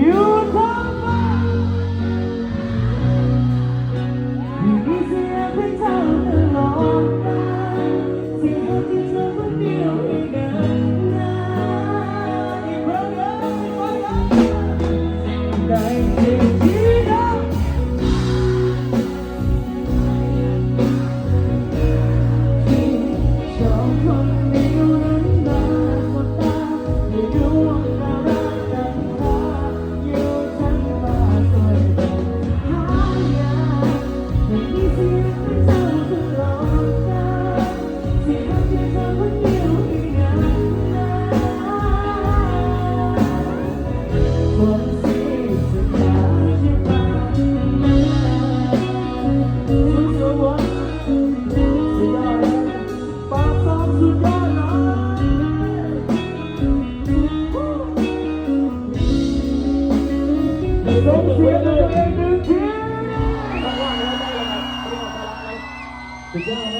อยู่ทั้งวันที่มีเสียงเพลงเธอตลอดไปเสียงที่เธอคนเดียวอีกนานอีกครั้งได้เพียงที่เดียวที่ชอบคนเดียวนั้นมาสบตาไม่รู้ว่าน่ารักกันพาอยู่ทั้งมาสวยแบบหายากไม่มีเสียงให้เธอตลอดกาลเสียงที่เธอคนเดียวอีกนานคนที่สุดท้ายที่มาสุดสวรรค์สุดยอดปากซ้อมสุดยอดเลยส่งเสียงให้ตัวเองหนึ่งทีสุดยอดนะ